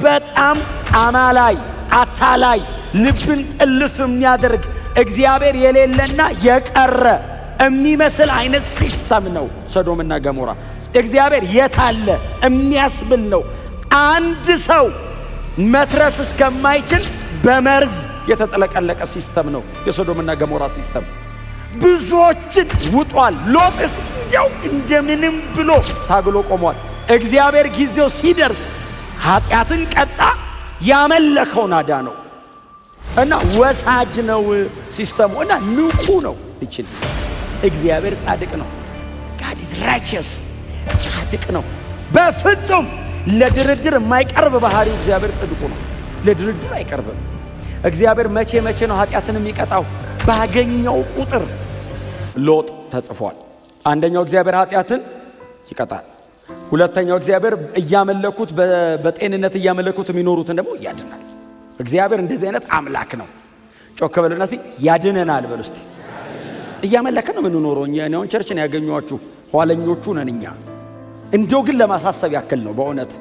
በጣም አማላይ አታላይ ልብን ጥልፍ የሚያደርግ እግዚአብሔር የሌለና የቀረ የሚመስል አይነት ሲስተም ነው ሰዶምና ገሞራ። እግዚአብሔር የታለ የሚያስብል ነው። አንድ ሰው መትረፍ እስከማይችል በመርዝ የተጠለቀለቀ ሲስተም ነው የሶዶምና ገሞራ ሲስተም። ብዙዎችን ውጧል። ሎጥስ እንዲያው እንደምንም ብሎ ታግሎ ቆሟል። እግዚአብሔር ጊዜው ሲደርስ ኃጢአትን ቀጣ፣ ያመለከውን አዳነው እና ወሳጅ ነው ሲስተሙ እና ንቁ ነው። ይችል እግዚአብሔር ጻድቅ ነው። God is righteous ጻድቅ ነው። በፍጹም ለድርድር የማይቀርብ ባህሪው እግዚአብሔር ጽድቁ ነው። ለድርድር አይቀርብም። እግዚአብሔር መቼ ነው ኃጢአትን የሚቀጣው? ባገኘው ቁጥር። ሎጥ ተጽፏል። አንደኛው እግዚአብሔር ኃጢአትን ይቀጣል። ሁለተኛው እግዚአብሔር እያመለኩት በጤንነት እያመለኩት የሚኖሩትን ደግሞ ያድናል። እግዚአብሔር እንደዚህ አይነት አምላክ ነው። ጮክ በሉና እስቲ ያድነናል በሉ እስቲ። እያመለከን ነው የምንኖረው። እኛ ነው ቸርችን ያገኙአችሁ ኋለኞቹ ነን እኛ። እንደው ግን ለማሳሰብ ያክል ነው በእውነት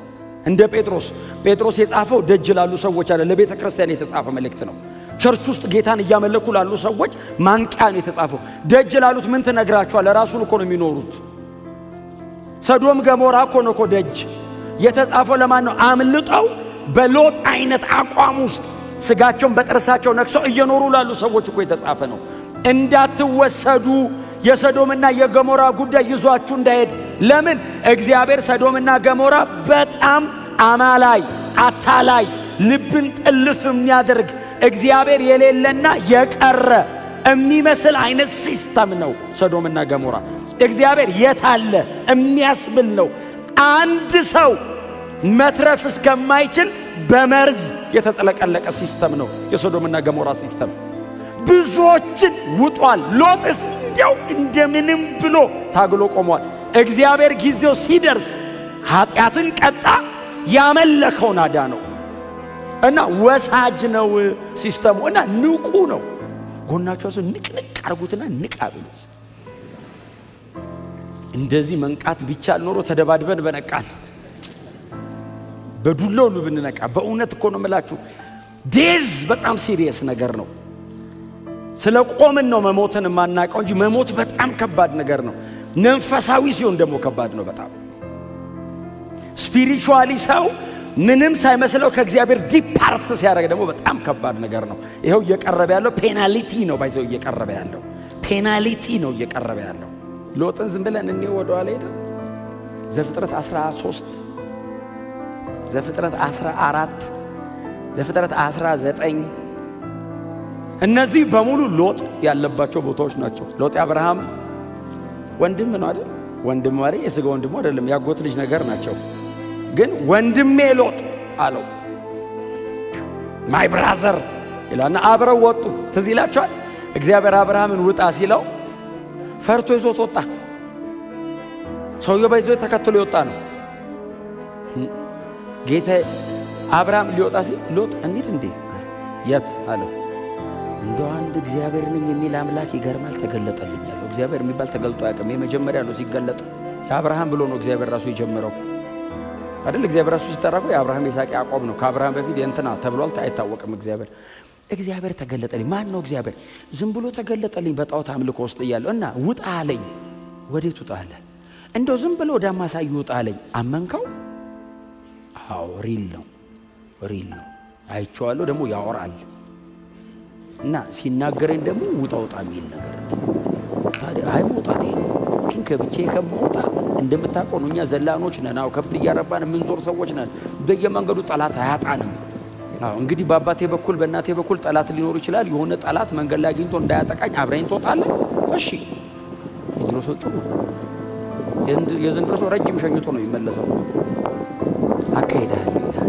እንደ ጴጥሮስ የጻፈው ደጅ ላሉ ሰዎች አለ። ለቤተ ክርስቲያን የተጻፈ መልእክት ነው። ቸርች ውስጥ ጌታን እያመለኩ ላሉ ሰዎች ማንቂያ ነው የተጻፈው። ደጅ ላሉት ምን ትነግራቸዋል? ራሱን እኮ ነው የሚኖሩት። ሰዶም ገሞራ እኮ ነው እኮ ደጅ የተጻፈው። ለማን ነው? አምልጠው በሎጥ አይነት አቋም ውስጥ ስጋቸውን በጥርሳቸው ነክሰው እየኖሩ ላሉ ሰዎች እኮ የተጻፈ ነው። እንዳትወሰዱ የሰዶምና የገሞራ ጉዳይ ይዟችሁ እንዳይሄድ። ለምን? እግዚአብሔር ሰዶምና ገሞራ በጣም አማላይ አታላይ ልብን ጥልፍ የሚያደርግ እግዚአብሔር የሌለና የቀረ የሚመስል አይነት ሲስተም ነው ሰዶምና ገሞራ። እግዚአብሔር የታለ የሚያስብል ነው። አንድ ሰው መትረፍ እስከማይችል በመርዝ የተጠለቀለቀ ሲስተም ነው የሶዶምና ገሞራ ሲስተም። ብዙዎችን ውጧል። ሎጥስ እንዲያው እንደምንም ብሎ ታግሎ ቆሟል። እግዚአብሔር ጊዜው ሲደርስ ኃጢአትን ቀጣ፣ ያመለከውን አዳነው እና ወሳጅ ነው ሲስተሙ እና ንቁ ነው። ጎናቸው ሰው ንቅንቅ አርጉትና ንቃ ብሉት። እንደዚህ መንቃት ቢቻል ኖሮ ተደባድበን በነቃን። በዱላው ነው ብንነቃ። በእውነት እኮ ነው የምላችሁ። ዴዝ በጣም ሲሪየስ ነገር ነው። ስለ ቆምን ነው መሞትን የማናውቀው እንጂ መሞት በጣም ከባድ ነገር ነው። መንፈሳዊ ሲሆን ደግሞ ከባድ ነው በጣም። ስፒሪቹዋሊ ሰው ምንም ሳይመስለው ከእግዚአብሔር ዲፓርት ሲያደርግ ደግሞ በጣም ከባድ ነገር ነው። ይሄው እየቀረበ ያለው ፔናልቲ ነው። ባይዘው እየቀረበ ያለው ፔናልቲ ነው እየቀረበ ያለው። ሎጥን ዝም ብለን እንየው ወደ ኋላ ሄደ። ዘፍጥረት 13 ዘፍጥረት 14 ዘፍጥረት 19 እነዚህ በሙሉ ሎጥ ያለባቸው ቦታዎች ናቸው። ሎጥ የአብርሃም ወንድም ነው አይደል? ወንድም ማለት የሥጋ ወንድሙ አይደለም፣ ያጎት ልጅ ነገር ናቸው። ግን ወንድሜ ሎጥ አለው። ማይ ብራዘር ይላልና አብረው ወጡ። ትዝ ይላችኋል። እግዚአብሔር አብርሃምን ውጣ ሲለው ፈርቶ ይዞት ወጣ። ሰውየው ባይዞ ተከትሎ ይወጣ ነው። ጌታ አብርሃም ሊወጣ ሲል ሎጥ እንዴት እንዴ የት አለው። እንደው አንድ እግዚአብሔር ነኝ የሚል አምላክ ይገርማል ተገለጠልኝ አለው። እግዚአብሔር የሚባል ተገልጦ ያውቅም። የመጀመሪያ ነው ሲገለጥ። የአብርሃም ብሎ ነው እግዚአብሔር ራሱ የጀመረው አይደል? እግዚአብሔር ራሱ ሲጠራው የአብርሃም ይስሐቅ ያዕቆብ ነው። ከአብርሃም በፊት የእንትና ተብሏል አይታወቅም። እግዚአብሔር ተገለጠልኝ። ማን ነው እግዚአብሔር? ዝም ብሎ ተገለጠልኝ በጣዖት አምልኮ ውስጥ እያለሁ እና ውጣ አለኝ። ወዴት ውጣ አለ? እንደው ዝም ብሎ ወደ ማሳይ ውጣ አለኝ። አመንከው? አዎ ሪል ነው አይቼዋለሁ። ደግሞ ያወራል እና ሲናገረኝ ደግሞ ውጣ የሚል ነገር ነው። ታዲያ አይ መውጣቴ ነው ግን ከብቼ ከመውጣ እንደምታውቀው ነው እኛ ዘላኖች ነን። አዎ ከብት እያረባን የምንዞር ሰዎች ነን። በየመንገዱ ጠላት አያጣንም። አዎ እንግዲህ በአባቴ በኩል በእናቴ በኩል ጠላት ሊኖር ይችላል። የሆነ ጠላት መንገድ ላይ አግኝቶ እንዳያጠቃኝ አብረኝ ትወጣለህ? እሺ። የድሮ ሰው ጥሩ፣ የዘንድሮ ሰው ረጅም ሸኝቶ ነው የሚመለሰው። አካሄዳለሁ ይላል።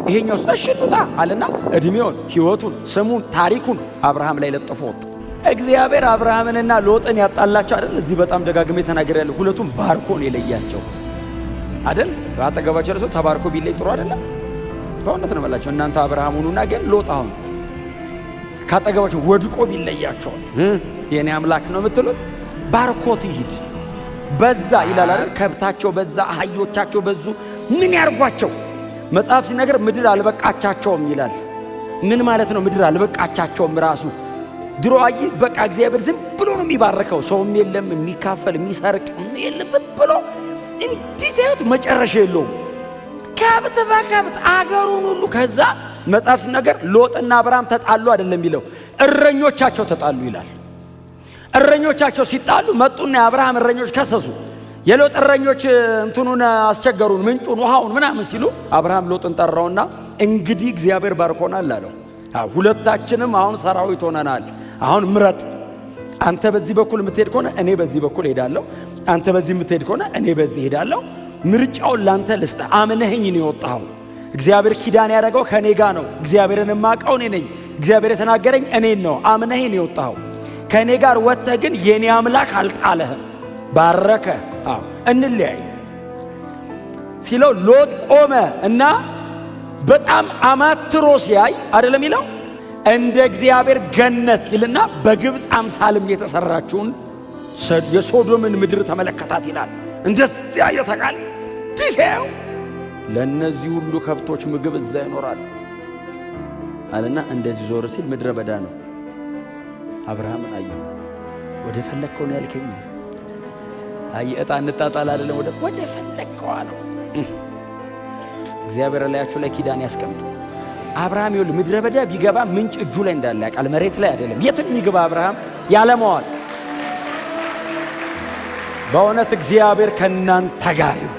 ይሄኛው እሺ እንውጣ አለና እድሜውን፣ ህይወቱን፣ ስሙን፣ ታሪኩን አብርሃም ላይ ለጥፎ ወጣ። እግዚአብሔር አብርሃምንና ሎጥን ያጣላቸው አይደል? እዚህ በጣም ደጋግሜ ተናግሬያለሁ። ሁለቱም ባርኮ ነው የለያቸው አይደል? አጠገባቸው ለሰው ተባርኮ ቢለይ ጥሩ አይደለም? በእውነት ነው የምላቸው። እናንተ አብርሃም ሁኑና ግን ሎጥ አሁን ካጠገባቸው ወድቆ ቢለያቸው የኔ አምላክ ነው የምትሉት ባርኮት ይሂድ። በዛ ይላል አይደል? ከብታቸው በዛ፣ አህዮቻቸው በዙ። ምን ያርጓቸው? መጽሐፍ ሲነገር ምድር አልበቃቻቸውም ይላል። ምን ማለት ነው? ምድር አልበቃቻቸውም ራሱ ድሮ አይ በቃ እግዚአብሔር ዝም ብሎ ነው የሚባርከው። ሰውም የለም የሚካፈል የሚሰርቅ የለም። ዝም ብሎ እንዲህ ሲያዩት መጨረሻ የለውም። ከብት በከብት አገሩን ሁሉ። ከዛ መጽሐፍ ሲነገር ሎጥና አብርሃም ተጣሉ አይደለም የሚለው እረኞቻቸው ተጣሉ ይላል። እረኞቻቸው ሲጣሉ መጡና የአብርሃም እረኞች ከሰሱ። የሎጥ እረኞች እንትኑን አስቸገሩን፣ ምንጩን ውሃውን ምናምን ሲሉ አብርሃም ሎጥን ጠራውና እንግዲህ እግዚአብሔር ባርኮናል አለው። ሁለታችንም አሁን ሰራዊት ሆነናል። አሁን ምረጥ። አንተ በዚህ በኩል የምትሄድ ከሆነ እኔ በዚህ በኩል ሄዳለሁ፣ አንተ በዚህ የምትሄድ ከሆነ እኔ በዚህ ሄዳለሁ። ምርጫውን ላንተ ልስጥ። አምነኸኝ ነው የወጣኸው። እግዚአብሔር ኪዳን ያደረገው ከኔ ጋር ነው። እግዚአብሔርን የማውቀው እኔ ነኝ። እግዚአብሔር የተናገረኝ እኔን ነው። አምነኸኝ ነው የወጣኸው። ከኔ ጋር ወጥተህ ግን የኔ አምላክ አልጣለህም፣ ባረከ። እንለያይ ሲለው ሎጥ ቆመ እና በጣም አማትሮ ሲያይ አይደለም ይለው እንደ እግዚአብሔር ገነት ይልና በግብፅ አምሳልም የተሰራችውን የሶዶምን ምድር ተመለከታት ይላል። እንደዚያ የተቃል ዲሴው ለነዚህ ሁሉ ከብቶች ምግብ እዛ ይኖራል አለና እንደዚህ ዞር ሲል ምድረ በዳ ነው። አብርሃምን አየው። ወደ ፈለከው ነው ያልከኝ። አይ እጣ እንጣጣል አይደለም፣ ወደ ፈለከው አለው። እግዚአብሔር ላያችሁ ላይ ኪዳን ያስቀምጥ። አብርሃም ይወል ምድረ በዳ ቢገባ ምንጭ እጁ ላይ እንዳለ ያውቃል። መሬት ላይ አይደለም። የትም ይግባ አብርሃም ያለማዋል። በእውነት እግዚአብሔር ከናንተ ጋር ይሁን።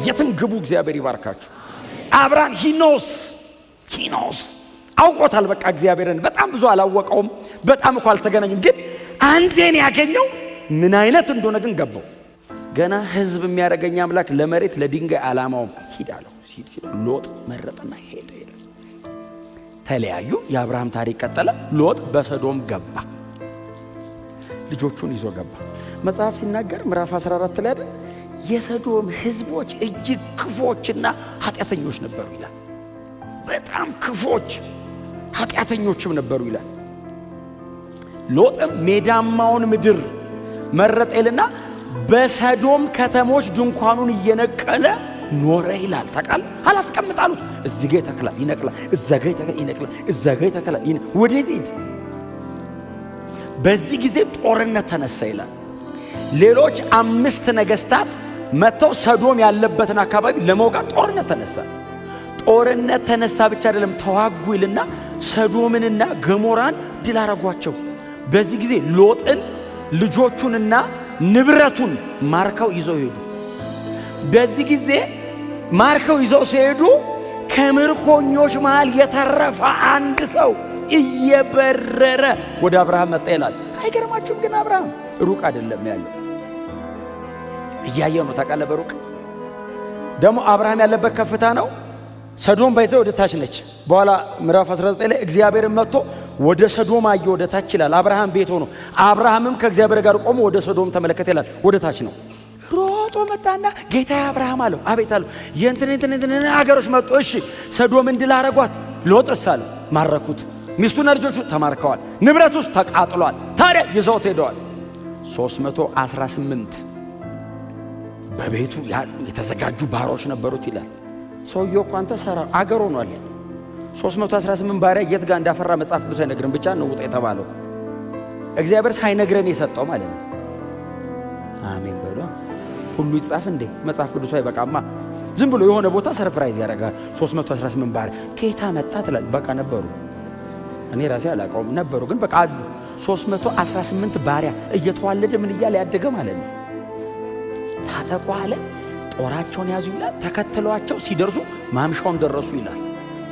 የትም ግቡ። እግዚአብሔር ይባርካችሁ። አብርሃም ሂኖስ አውቆታል። በቃ እግዚአብሔርን በጣም ብዙ አላወቀውም። በጣም እኮ አልተገናኙም። ግን አንዴን ያገኘው ምን አይነት እንደሆነ ግን ገባው። ገና ህዝብ የሚያደርገኝ አምላክ ለመሬት ለድንጋይ አላማውም። ሂዳለው ሎጥ መረጠና ሄደ። ተለያዩ። የአብርሃም ታሪክ ቀጠለ። ሎጥ በሰዶም ገባ። ልጆቹን ይዞ ገባ። መጽሐፍ ሲናገር ምዕራፍ 14 ላይ አይደል የሰዶም ህዝቦች እጅግ ክፎችና ኃጢአተኞች ነበሩ ይላል። በጣም ክፎች ኃጢአተኞችም ነበሩ ይላል። ሎጥም ሜዳማውን ምድር መረጠልና በሰዶም ከተሞች ድንኳኑን እየነቀለ ኖረ ይላል። ታውቃል አላስቀምጣሉት። እዚህ ጋር ይተክላል ይነቅላል፣ እዛ ጋር ይተክላል ይነቅላል፣ እዛ ጋር ይተክላል። ወዴት ሄድ? በዚህ ጊዜ ጦርነት ተነሳ ይላል። ሌሎች 5 ነገስታት መጥተው ሰዶም ያለበትን አካባቢ ለመውጋት ጦርነት ተነሳ። ጦርነት ተነሳ ብቻ አይደለም ተዋጉ ይልና ሰዶምንና ገሞራን ድል አረጓቸው። በዚህ ጊዜ ሎጥን ልጆቹንና ንብረቱን ማርከው ይዘው ሄዱ። በዚህ ጊዜ ማርከው ይዘው ሲሄዱ ከምርኮኞች መሃል የተረፈ አንድ ሰው እየበረረ ወደ አብርሃም መጣ ይላል። አይገርማችሁም? ግን አብርሃም ሩቅ አይደለም ያለው፣ እያየው ነው። ታውቃለህ? በሩቅ ደግሞ አብርሃም ያለበት ከፍታ ነው። ሰዶም ባይዘው ወደ ታች ነች። በኋላ ምዕራፍ 19 ላይ እግዚአብሔርን መጥቶ ወደ ሰዶም አየ ወደ ታች ይላል። አብርሃም ቤት ሆኖ አብርሃምም ከእግዚአብሔር ጋር ቆሞ ወደ ሰዶም ተመለከተ ይላል። ወደ ታች ነው። ሮጦ መጣና ጌታዬ አብርሃም አለው። አቤት አለው። የእንትን አገሮች መጡ። እሺ ሰዶምን ድል አረጓት። ሎጥስ አለው። ማረኩት። ሚስቱና ልጆቹ ተማርከዋል። ንብረቱስ ተቃጥሏል። ታዲያ ይዘውት ሄደዋል። 318 በቤቱ የተዘጋጁ ባሮች ነበሩት ይላል። ሰውየው እኮ አንተ ሰራ አገር ሆኗል። 318 ባሪያ የት ጋር እንዳፈራ መጽሐፍ ቅዱስ አይነግርም። ብቻ ነው ውጣ የተባለው እግዚአብሔር ሳይነግረን የሰጠው ማለት ነው። አሜን በሉ። ሁሉ ይጻፍ እንዴ? መጽሐፍ ቅዱስ አይበቃማ። ዝም ብሎ የሆነ ቦታ ሰርፕራይዝ ያደርጋል። 318 ባሪያ ከየት መጣ ትላል። በቃ ነበሩ። እኔ ራሴ አላውቀውም ነበሩ፣ ግን በቃ አሉ። 318 ባሪያ እየተዋለደ ምን እያለ ያደገ ማለት ነው። ታጠቁ አለ። ጦራቸውን ያዙ ይላል። ተከተሏቸው ሲደርሱ ማምሻውን ደረሱ ይላል።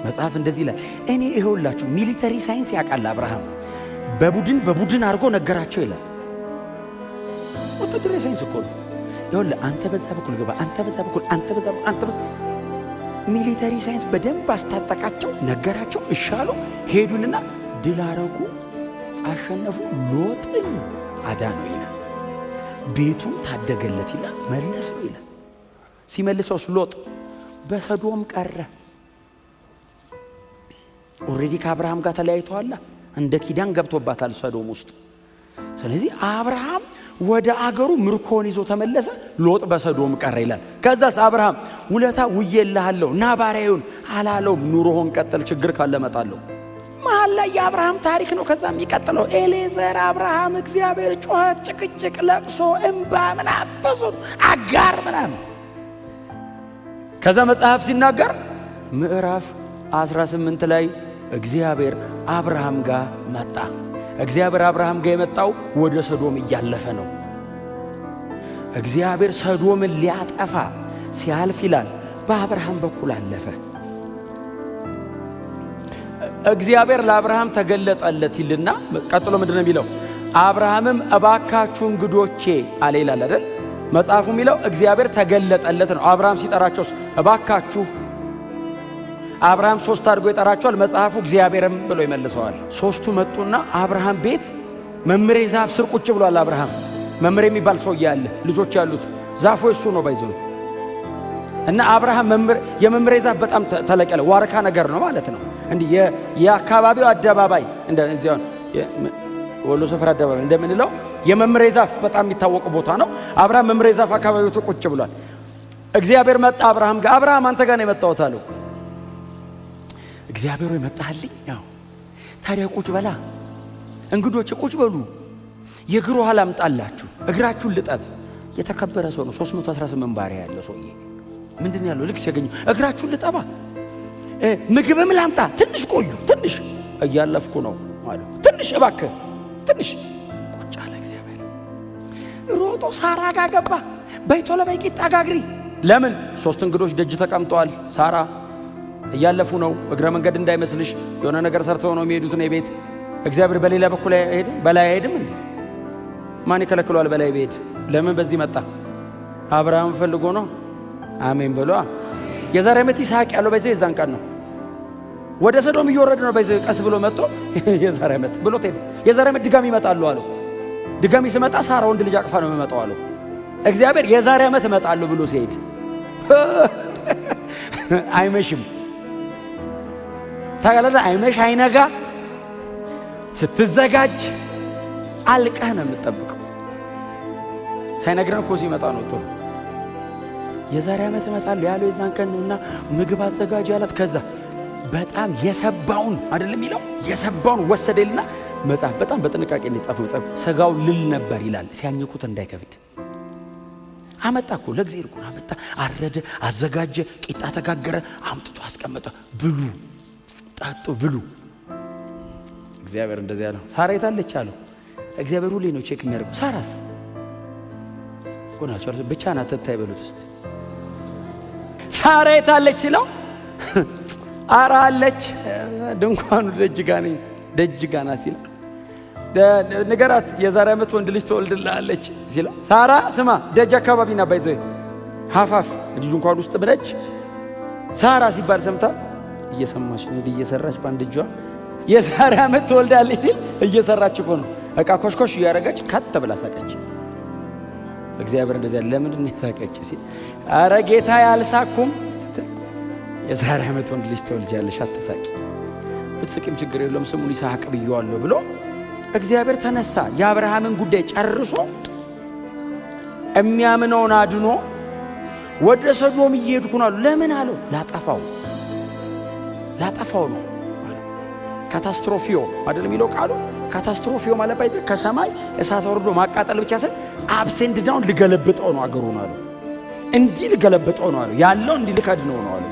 መጽሐፍ እንደዚህ ይላል። እኔ ይኸውላችሁ ሚሊተሪ ሳይንስ ያውቃል አብርሃም። በቡድን አድርጎ ነገራቸው ይላል። ወታደራዊ ሳይንስ እኮ ነው። ይኸውልህ አንተ በዛ በኩል ግባ፣ አንተ በዛ በኩል፣ አንተ በዛ በኩል፣ አንተ በዛ ሚሊተሪ ሳይንስ በደንብ አስታጠቃቸው፣ ነገራቸው። እሻሉ ሄዱልና ድል አረጉ፣ አሸነፉ። ሎጥን አዳነው ይላል። ቤቱን ታደገለት ይላል። መለሰው ይላል። ሲመልሰውስ ሎጥ በሰዶም ቀረ። ኦሬዲ ከአብርሃም ጋር ተለያይተዋል። እንደ ኪዳን ገብቶባታል ሰዶም ውስጥ። ስለዚህ አብርሃም ወደ አገሩ ምርኮን ይዞ ተመለሰ። ሎጥ በሰዶም ቀረ ይላል። ከዛስ አብርሃም ውለታ ውዬልሃለሁ ና ባሪያዬን አላለውም። ኑሮህን ቀጥል፣ ችግር ካለ እመጣለሁ። መሀል ላይ የአብርሃም ታሪክ ነው። ከዛ የሚቀጥለው ኤሌዘር፣ አብርሃም፣ እግዚአብሔር፣ ጩኸት፣ ጭቅጭቅ፣ ለቅሶ፣ እንባ ምናምን ብዙ አጋር ምናምን። ከዛ መጽሐፍ ሲናገር ምዕራፍ 18 ላይ እግዚአብሔር አብርሃም ጋር መጣ። እግዚአብሔር አብርሃም ጋር የመጣው ወደ ሰዶም እያለፈ ነው። እግዚአብሔር ሰዶምን ሊያጠፋ ሲያልፍ ይላል በአብርሃም በኩል አለፈ። እግዚአብሔር ለአብርሃም ተገለጠለት ይልና ቀጥሎ ምንድነው የሚለው? አብርሃምም እባካችሁ እንግዶቼ አለ ይላል አይደል? መጽሐፉ የሚለው እግዚአብሔር ተገለጠለት ነው። አብርሃም ሲጠራቸው እባካችሁ፣ አብርሃም 3 አድርጎ ይጠራቸዋል። መጽሐፉ እግዚአብሔርም ብሎ ይመልሰዋል። 3ቱ መጡና አብርሃም ቤት መምሬ ዛፍ ስር ቁጭ ብሏል። አብርሃም መምሬ የሚባል ሰው ያለ ልጆች ያሉት ዛፉ እሱ ነው ባይዘው እና አብርሃም የመምሬ ዛፍ በጣም ተለቅ ያለ ዋርካ ነገር ነው ማለት ነው። እንዲህ የአካባቢው አደባባይ እንደዚያው ወሎ ሰፈር አደባባይ እንደምንለው የመምሬ ዛፍ በጣም የሚታወቅ ቦታ ነው። አብርሃም መምሬ ዛፍ አካባቢው ቁጭ ብሏል። እግዚአብሔር መጣ አብርሃም ጋር። አብርሃም አንተ ጋር ነው የመጣሁት አለው። እግዚአብሔር ሆይ መጣህልኝ? ያው ታዲያ ቁጭ በላ፣ እንግዶች ቁጭ በሉ፣ የእግር ውሃ ላምጣላችሁ፣ እግራችሁን ልጠብ። የተከበረ ሰው ነው። 318 ባሪያ ያለው ሰውዬ ምንድን ያለው ልክ ሲያገኙ እግራችሁን ልጠባ፣ ምግብም ላምጣ፣ ትንሽ ቆዩ፣ ትንሽ እያለፍኩ ነው ማለት ትንሽ እባክህ ትንሽ ቁጭ አለ። እግዚአብሔር ሮጦ ሳራ ጋር ገባ። በይቶ ለበይ ቂጣ ጋግሪ። ለምን 3 እንግዶች ደጅ ተቀምጠዋል። ሳራ እያለፉ ነው። እግረ መንገድ እንዳይመስልሽ የሆነ ነገር ሰርተው ነው የሚሄዱት ነው ቤት። እግዚአብሔር በሌላ በኩል አይሄድም፣ በላይ አይሄድም እንዴ? ማን ይከለክለዋል? በላይ ቤት ለምን በዚህ መጣ? አብርሃም ፈልጎ ነው። አሜን ብሎ የዛሬ ዓመት ይስሐቅ ያለው በዚህ የዛን ቀን ነው። ወደ ሰዶም እየወረደ ነው። በዚህ ቀስ ብሎ መጥቶ የዛሬ ዓመት ብሎ ሄደ። የዛሬ ዓመት ድጋሚ ይመጣሉ አለው። ድጋሚ ሲመጣ ሳራ ወንድ ልጅ አቅፋ ነው የሚመጣው አለው። እግዚአብሔር የዛሬ ዓመት እመጣለሁ ብሎ ሲሄድ አይመሽም ታጋለና አይመሽ አይነጋ ስትዘጋጅ አልቀህ ነው የምትጠብቀው። ሳይነግረን እኮ ሲመጣ ነው ጥሩ። የዛሬ ዓመት እመጣለሁ ያለው የዛን ቀን ነውና ምግብ አዘጋጅ ያላት። ከዛ በጣም የሰባውን አይደለም ይለው የሰባውን ወሰደልና መጽሐፍ በጣም በጥንቃቄ እንዲጻፈው ጻፈ። ስጋው ልል ነበር ይላል፣ ሲያኝኩት እንዳይከብድ አመጣ እኮ ለእግዚአብሔር እኮ አመጣ። አረደ፣ አዘጋጀ፣ ቂጣ ተጋገረ፣ አምጥቶ አስቀመጠ። ብሉ ጠጡ ብሉ። እግዚአብሔር እንደዚህ ያለው ሳራ የታለች አለው። እግዚአብሔር ሁሌ ነው ቼክ የሚያደርገው። ሳራስ ቆናቸው ብቻ ናት ተታይ በሉት ውስጥ ሳራ የታለች ሲለው አራ አለች ድንኳኑ ደጅ ጋር ናት ሲል ነገራት። የዛሬ ዓመት ወንድ ልጅ ትወልድልሃለች ሲል ሳራ ስማ ደጅ አካባቢ ና ባይዘ ሀፋፍ ድንኳኑ ውስጥ ብለች ሳራ ሲባል ሰምታ እየሰማች ነው እየሰራች ባንድ እጇ የዛሬ ዓመት ትወልዳለች ሲል እየሰራች እኮ ነው። እቃ ኮሽኮሽ እያረጋች ካተ ብላ ሳቀች። እግዚአብሔር እንደዚህ ያለ ለምንድን ነው ሳቀች ሲል አረ ጌታ ያልሳኩም የዛሬ ዓመት ወንድ ልጅ ትወልጃለሽ አትሳቂ፣ ብትስቂም ችግር የለውም ስሙን ይስሐቅ ብየዋለሁ ብሎ እግዚአብሔር ተነሳ። የአብርሃምን ጉዳይ ጨርሶ የሚያምነውን አድኖ ወደ ሰዶም እየሄድኩ ነው አሉ። ለምን አለው? ላጠፋው ነው። ካታስትሮፊዮ አይደለም የሚለው ቃሉ። ካታስትሮፊዮ ማለት ባይዘ ከሰማይ እሳት ወርዶ ማቃጠል ብቻ ሳይሆን አብሴንድ ዳውን ልገለብጠው ነው አገሩ ነው አሉ። እንዲህ ልገለብጠው ነው አሉ። ያለው እንዲህ ልከድነው ነው አሉ።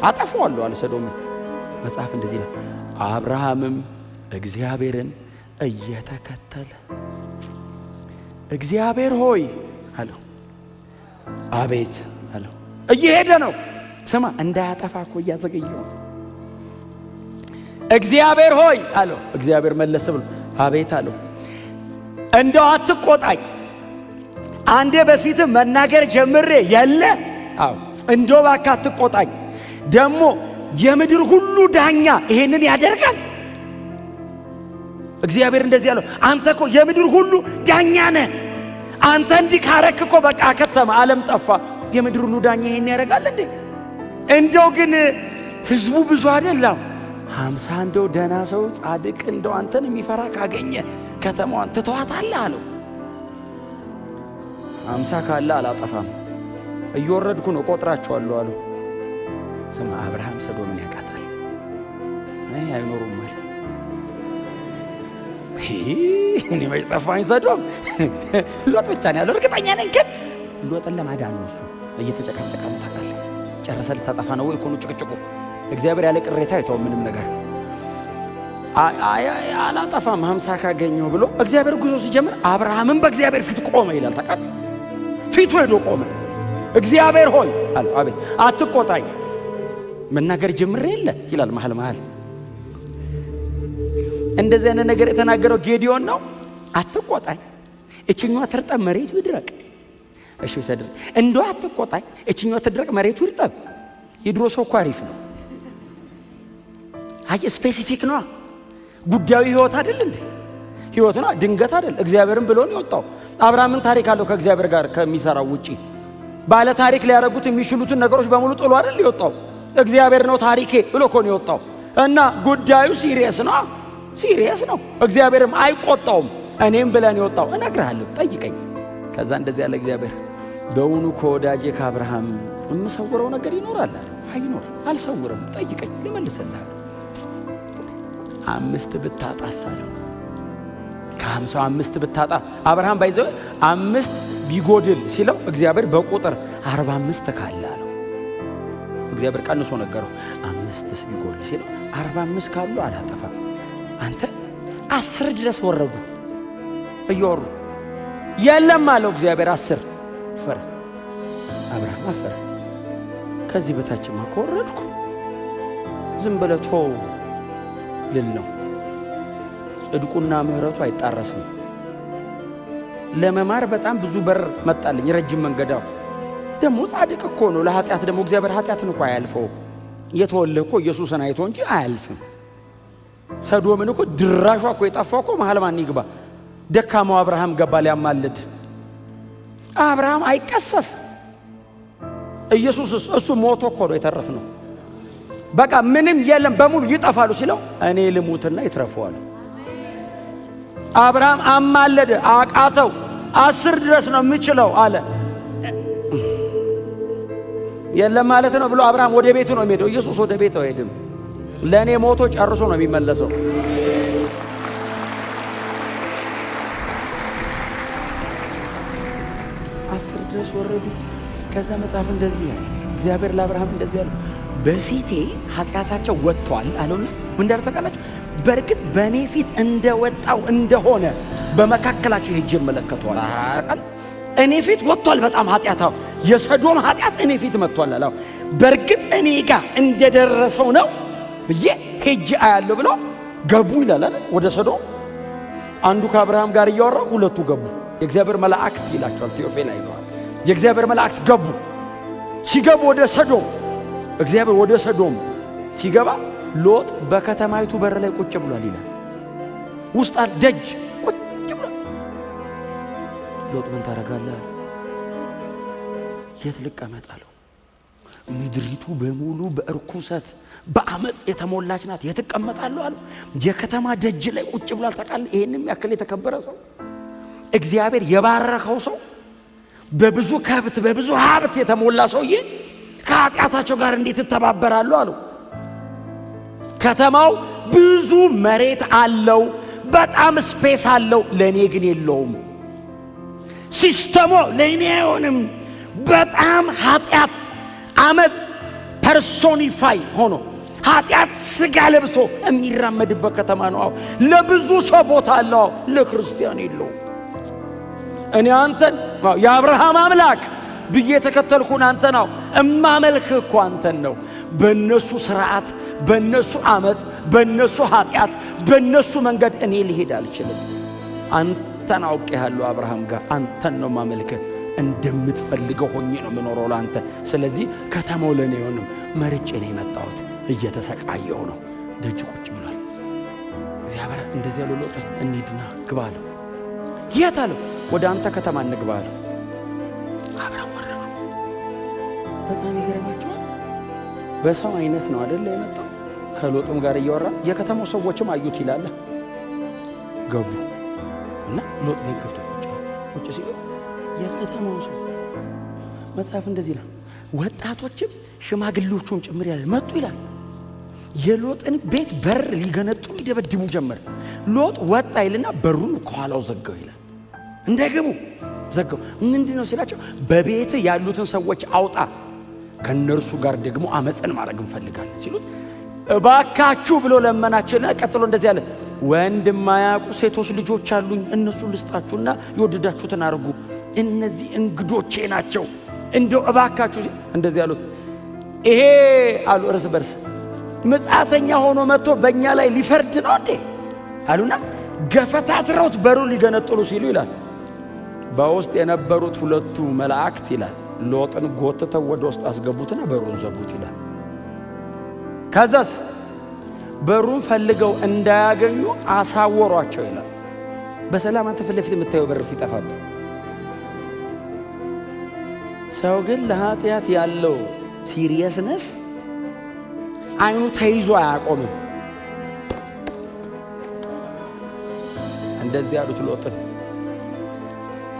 አጠፋዋለሁ አለ ሰዶም። መጽሐፍ እንደዚህ ነው። አብርሃምም እግዚአብሔርን እየተከተለ እግዚአብሔር ሆይ አለው። አቤት አለው። እየሄደ ነው። ስማ እንዳያጠፋ እኮ እያዘገየው ነው። እግዚአብሔር ሆይ አለው። እግዚአብሔር መለስ ብሎ አቤት አለው። እንደው አትቆጣኝ፣ አንዴ በፊት መናገር ጀምሬ የለ አው እንደው እባክህ አትቆጣኝ። ደግሞ የምድር ሁሉ ዳኛ ይሄንን ያደርጋል? እግዚአብሔር እንደዚህ ያለው አንተ እኮ የምድር ሁሉ ዳኛ ነህ። አንተ እንዲህ ካረክ እኮ በቃ ከተማ ዓለም ጠፋ። የምድር ሁሉ ዳኛ ይሄን ያደርጋል እንዴ? እንደው ግን ህዝቡ ብዙ አይደለም 50 እንደው ደና ሰው ጻድቅ እንደው አንተን የሚፈራ ካገኘ ከተማዋን ትተዋታለህ አለው። 50 ካለ አላጠፋም እየወረድኩ ነው ቆጥራቸዋለሁ አሉ። ስማ አብርሃም ሰዶምን ያውቃታል። አይኖሩም ማለት እኔ መች ጠፋኝ። ሰዶም ሎጥ ብቻ ነው ያለው እርግጠኛ ነኝ። ግን ሎጥን ለማዳን ነው እሱ እየተጨቃጨቀ ነው። ታውቃለህ ጨረሰ ልታጠፋ ነው ወይ እኮ ነው ጭቅጭቁ። እግዚአብሔር ያለ ቅሬታ አይተውም ምንም ነገር። አላጠፋም 50 ካገኘው ብሎ እግዚአብሔር ጉዞ ሲጀምር አብርሃምን በእግዚአብሔር ፊት ቆመ ይላል። ታውቃለህ ፊቱ ሄዶ ቆመ። እግዚአብሔር ሆይ አለ አቤት አትቆጣኝ መናገር ጀምሬ የለ ይላል መሃል እንደዚህ አይነት ነገር የተናገረው ጌዲዮን ነው። አትቆጣኝ እችኛዋ ትርጠብ መሬቱ ይድረቅ። እሺ ሰድር እንደው አትቆጣኝ እችኛዋ ትድረቅ መሬቱ ይርጠብ። የድሮ ሰው እኮ አሪፍ ነው። አይ ስፔሲፊክ ነው ጉዳዩ ህይወት አይደል እንዴ? ህይወት ነው ድንገት አይደል? እግዚአብሔርን ብሎ ነው የወጣው። አብርሃምን ታሪክ አለው ከእግዚአብሔር ጋር ከሚሰራው ውጪ ባለ ታሪክ ሊያረጉት የሚችሉትን ነገሮች በሙሉ ጥሎ አይደል የወጣው። እግዚአብሔር ነው ታሪኬ ብሎ እኮ ነው የወጣው። እና ጉዳዩ ሲሪየስ ነው። እግዚአብሔርም አይቆጣውም። እኔም ብለን የወጣው እነግርሃለሁ ጠይቀኝ። ከዛ እንደዚህ ያለ እግዚአብሔር በእውኑ ከወዳጄ ከአብርሃም የምሰውረው ነገር ይኖራል? አይኖርም። አልሰውርም። ጠይቀኝ ልመልስልህ። 5 ብታጣሳለሁ ከ50 5 ብታጣ አብርሃም ባይዘው 5 ቢጎድል ሲለው እግዚአብሔር በቁጥር 45 ካለ አለው። እግዚአብሔር ቀንሶ ነገረው። 5 ቢጎድል ሲለው 45 ካሉ አላጠፋም። አንተ 10 ድረስ ወረዱ እየወሩ የለም አለው እግዚአብሔር። 10 ፈረ አብርሃም አፈረ። ከዚህ በታችማ ከወረድኩ ዝም ብለህ ተው ልል ነው። ጽድቁና ምህረቱ አይጣረስም። ለመማር በጣም ብዙ በር መጣልኝ ረጅም መንገዳው። ደግሞ ጻድቅ እኮ ነው። ለኃጢአት ደግሞ እግዚአብሔር ኃጢአትን እኮ አያልፈው። የተወለደ እኮ ኢየሱስን አይቶ እንጂ አያልፍም። ሰዶምን እኮ ድራሿ እኮ የጠፋው እኮ መሃል ማን ይግባ? ደካማው አብርሃም ገባ ሊያማልድ። አብርሃም አይቀሰፍ። ኢየሱስ እሱ ሞቶ እኮ ነው የተረፍነው። በቃ ምንም የለም በሙሉ ይጠፋሉ ሲለው እኔ ልሙትና ይትረፈዋል። አብርሃም አማለደ አቃተው። 10 ድረስ ነው የምችለው አለ። የለም ማለት ነው ብሎ አብርሃም ወደ ቤቱ ነው የሚሄደው። ኢየሱስ ወደ ቤቱ አይሄድም። ለኔ ሞቶ ጨርሶ ነው የሚመለሰው። አስር ድረስ ወረዱ። ከዛ መጽሐፍ እንደዚህ ያለ እግዚአብሔር ለአብርሃም እንደዚህ ያለ በፊቴ ኃጢአታቸው ወጥቷል አለውና ምን እንዳልተቃላችሁ በርግጥ በእኔ ፊት እንደወጣው እንደሆነ በመካከላቸው ሄጄ መለከቷል። ተቃል እኔ ፊት ወጥቷል በጣም ኃጢአታው የሰዶም ኃጢአት እኔ ፊት መጥቷል አለው። በርግጥ እኔ ጋር እንደደረሰው ነው ብዬ ሄጄ አያለሁ ብሎ ገቡ ይላል አይደል? ወደ ሰዶም አንዱ ከአብርሃም ጋር እያወራ ሁለቱ ገቡ። የእግዚአብሔር መላእክት ይላቸዋል ቴዎፌል አይተዋል። የእግዚአብሔር መላእክት ገቡ። ሲገቡ ወደ ሰዶም እግዚአብሔር ወደ ሰዶም ሲገባ ሎጥ በከተማይቱ በር ላይ ቁጭ ብሏል ይላል። ውስጥ ደጅ ቁጭ ብሏል። ሎጥ ምን ታረጋለህ? የት ልቀመጥ አለው። ምድሪቱ በሙሉ በእርኩሰት በአመጽ የተሞላች ናት። የት እቀመጣለሁ አለው። የከተማ ደጅ ላይ ቁጭ ብሏል። ታውቃለህ ይሄንም ያክል የተከበረ ሰው እግዚአብሔር የባረከው ሰው በብዙ ከብት በብዙ ሀብት የተሞላ ሰውዬ ከኃጢአታቸው ጋር እንዴት ተባበራሉ አሉ። ከተማው ብዙ መሬት አለው፣ በጣም ስፔስ አለው፣ ለኔ ግን የለውም። ሲስተሙ ለኔ አይሆንም። በጣም ኃጢአት አመጽ ፐርሶኒፋይ ሆኖ ኃጢአት ስጋ ለብሶ የሚራመድበት ከተማ ነው። ለብዙ ሰው ቦታ አለው፣ ለክርስቲያን የለውም። እኔ አንተን የአብርሃም አምላክ ብዬ ተከተልኩን አንተ ነው እማመልክ እኮ አንተን ነው። በእነሱ ስርዓት በእነሱ አመጽ በእነሱ ኃጢአት በእነሱ መንገድ እኔ ልሄድ አልችልም። አንተን አውቄሃለሁ አብርሃም ጋር አንተን ነው ማመልክ። እንደምትፈልገው ሆኜ ነው የምኖረው ለአንተ። ስለዚህ ከተማው ለኔ አይሆንም። መርጬ ነው የመጣሁት። እየተሰቃየው ነው። ደጅ ቁጭ ብሏል። እግዚአብሔር እንደዚህ ያለው ሎጥ እንሂድና ግባ አለው። የት አለው? ወደ አንተ ከተማ እንግባ አለው። አብርሃም ወረዱ። በጣም ይገርማችኋል። በሰው አይነት ነው አይደል የመጣው። ከሎጥም ጋር እያወራ የከተማው ሰዎችም አዩት ይላል። ገቡ እና ሎጥ ቤት ገብቶ ቁጭ ሲሉ የከተማው ሰው መጽሐፍ እንደዚህ ይላል ወጣቶችም ሽማግሌዎቹም ጭምር ያለ መጡ ይላል የሎጥን ቤት በር ሊገነጥሉ ይደበድቡ ጀመር ሎጥ ወጣ ይልና በሩን ከኋላው ዘጋው ይላል እንደገቡ ዘጋው ምንድነው ሲላቸው በቤት ያሉትን ሰዎች አውጣ ከነርሱ ጋር ደግሞ አመጽን ማድረግ እንፈልጋለን ሲሉት እባካችሁ ብሎ ለመናቸውና ቀጥሎ እንደዚህ ያለ ወንድም ማያውቁ ሴቶች ልጆች አሉኝ እነሱ ልስጣችሁና ይወደዳችሁትን አርጉ እነዚህ እንግዶቼ ናቸው እንደው እባካችሁ እንደዚህ ያሉት ይሄ አሉ እርስ በርስ መጻተኛ ሆኖ መጥቶ በእኛ ላይ ሊፈርድ ነው እንዴ አሉና ገፈታትረውት በሩ ሊገነጥሉ ሲሉ ይላል በውስጥ የነበሩት ሁለቱ መላእክት ይላል ሎጥን ጎትተው ወደ ውስጥ አስገቡትና በሩን ዘጉት ይላል ከዛስ በሩን ፈልገው እንዳያገኙ አሳወሯቸው ይላል በሰላም አንተ ፊት ለፊት የምታየው በር ሲጠፋብ ሰው ግን ለኃጢአት ያለው ሲሪየስነስ አይኑ ተይዞ አያቆምም እንደዚህ ያሉት ሎጥን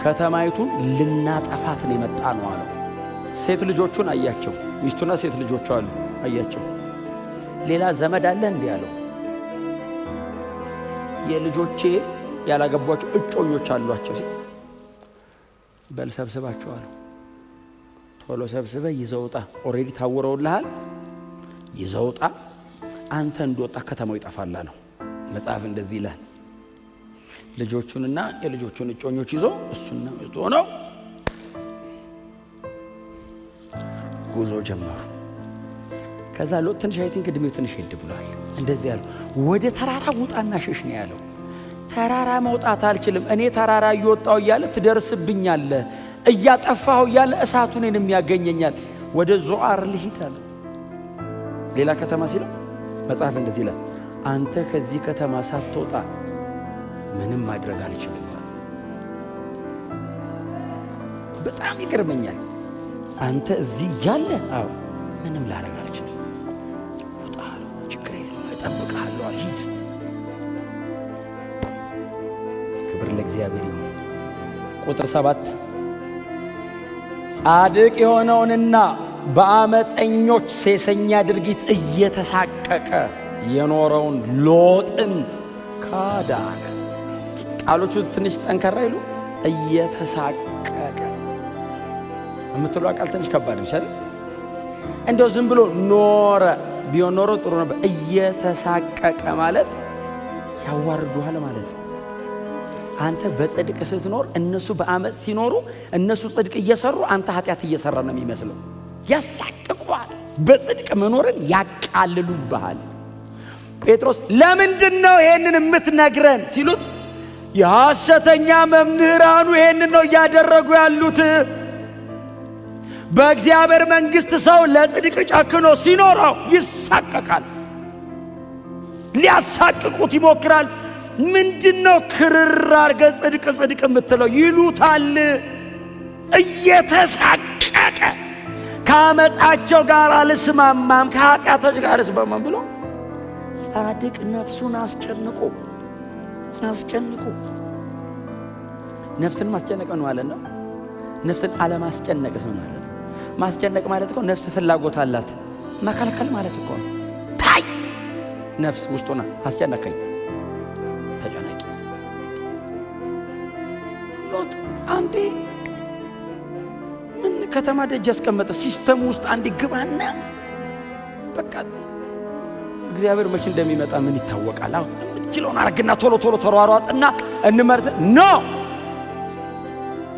ከተማይቱን ልናጠፋት ነው የመጣ ነው አለው ሴት ልጆቹን አያቸው ሚስቱና ሴት ልጆቹ አሉ አያቸው ሌላ ዘመድ አለ እንዴ ያለው የልጆቼ ያላገቧቸው እጮኞች አሏቸው ሲል በልሰብስባቸው አለው ቶሎ ሰብስበ ይዘውጣ ኦሬዲ ታወረውልሃል ይዘውጣ አንተ እንደወጣ ከተማው ይጠፋል አለው መጽሐፍ እንደዚህ ይላል ልጆቹንና የልጆቹን እጮኞች ይዞ እሱና ሚስቱ ሆነው ጉዞ ጀመሩ ከዛ ሎጥ ትንሽ አይቲንክ እድሜው ትንሽ ሄድ ብሏል እንደዚህ ያለው ወደ ተራራ ውጣና ሸሽ ነው ያለው ተራራ መውጣት አልችልም እኔ ተራራ እየወጣው ይያለ ትደርስብኛለ እያጠፋው ይያለ እሳቱን እኔንም ያገኘኛል ወደ ዞአር ልሂድ አለ ሌላ ከተማ ሲል መጽሐፍ እንደዚህ ይላል አንተ ከዚህ ከተማ ሳትወጣ ምንም ማድረግ አልችልም በጣም ይገርመኛል አንተ እዚህ ያለ አው ምንም ላረግ አልችልም ወጣው ችግር የለም እጠብቅሃለሁ አልሂድ ክብር ለእግዚአብሔር ይሁን ቁጥር 7 ጻድቅ የሆነውንና በአመፀኞች ሴሰኛ ድርጊት እየተሳቀቀ የኖረውን ሎጥን ካዳነ ቃሎቹ ትንሽ ጠንከራ ይሉ እየተሳቀቀ የምትለው ቃል ትንሽ ከባድ ይችላል እንደው ዝም ብሎ ኖረ ቢሆን ኖሮ ጥሩ ነበር እየተሳቀቀ ማለት ያዋርዱሃል ማለት ነው አንተ በጽድቅ ስትኖር እነሱ በአመፅ ሲኖሩ እነሱ ጽድቅ እየሰሩ አንተ ኃጢአት እየሰራ ነው የሚመስለው ያሳቅቁሃል በጽድቅ መኖርን ያቃልሉብሃል ጴጥሮስ ለምንድነው ይሄንን የምትነግረን ሲሉት የሐሰተኛ መምህራኑ ይሄንን ነው ያደረጉ ያሉት በእግዚአብሔር መንግስት ሰው ለጽድቅ ጨክኖ ሲኖረው ይሳቀቃል ሊያሳቅቁት ይሞክራል ምንድነው ክርር አርገ ጽድቅ የምትለው ይሉታል እየተሳቀቀ ከአመፃቸው ጋር አልስማማም ከኃጢአታቸው ጋር አልስማማም ብሎ ጻድቅ ነፍሱን አስጨንቆ ነፍስን ማስጨነቅ ነው ማለት ነው ነፍስን አለማስጨነቅ ነው ማለት ነው ማስጨነቅ ማለት እኮ ነፍስ ፍላጎት አላት መከልከል ማለት እኮ ነው ታይ ነፍስ ውስጡና አስጨነቀኝ ተጨነቂ ሎጥ አንዴ ምን ከተማ ደጅ ያስቀመጠ ሲስተም ውስጥ አንዴ ግባና በቃ እግዚአብሔር መቼ እንደሚመጣ ምን ይታወቃል አሁን ችሎን አርግና ቶሎ ተሯሯጥና እንመርጥ ኖ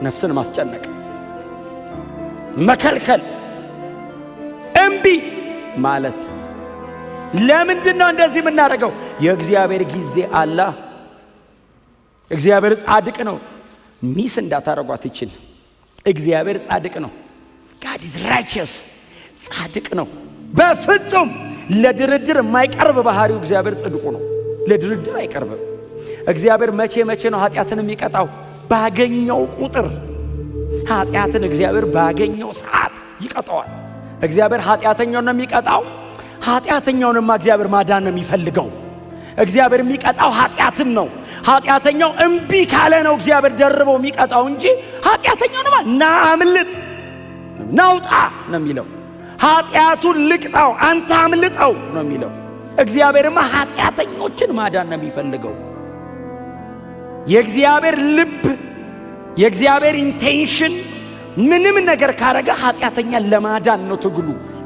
ነፍስን ማስጨነቅ መከልከል እምቢ ማለት ለምንድነው እንደዚህ የምናደርገው የእግዚአብሔር ጊዜ አለ እግዚአብሔር ጻድቅ ነው ሚስ እንዳታረጓት ይችል እግዚአብሔር ጻድቅ ነው God is righteous ጻድቅ ነው በፍጹም ለድርድር የማይቀርብ ባህሪው እግዚአብሔር ጽድቁ ነው ለድርድር አይቀርብም እግዚአብሔር መቼ ነው ኃጢአትን የሚቀጣው ባገኘው ቁጥር ኃጢአትን እግዚአብሔር ባገኘው ሰዓት ይቀጣዋል እግዚአብሔር ኃጢአተኛውን ነው የሚቀጣው ኃጢአተኛውንማ እግዚአብሔር ማዳን ነው የሚፈልገው እግዚአብሔር የሚቀጣው ኃጢአትን ነው ኃጢአተኛው እምቢ ካለ ነው እግዚአብሔር ደርበው የሚቀጣው እንጂ ኃጢአተኛውንማ ና አምልጥ ናውጣ ነው የሚለው። ኃጢአቱን ልቅጣው አንተ አምልጠው ነው የሚለው። እግዚአብሔርማ ኃጢአተኞችን ማዳን ነው የሚፈልገው። የእግዚአብሔር ልብ የእግዚአብሔር ኢንቴንሽን ምንም ነገር ካረጋ ኃጢአተኛን ለማዳን ነው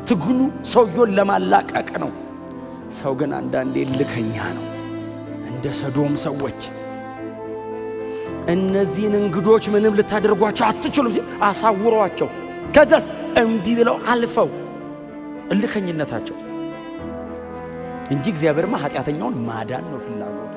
ትግሉ ሰውየውን ለማላቀቅ ነው። ሰው ግን አንዳንዴ ልከኛ ነው። እንደ ሰዶም ሰዎች እነዚህን እንግዶች ምንም ልታደርጓቸው አትችሉም ሲል አሳውሯቸው፣ ከዛስ እንዲህ ብለው አልፈው እልከኝነታቸው እንጂ እግዚአብሔርማ ኃጢአተኛውን ማዳን ነው ፍላጎቱ።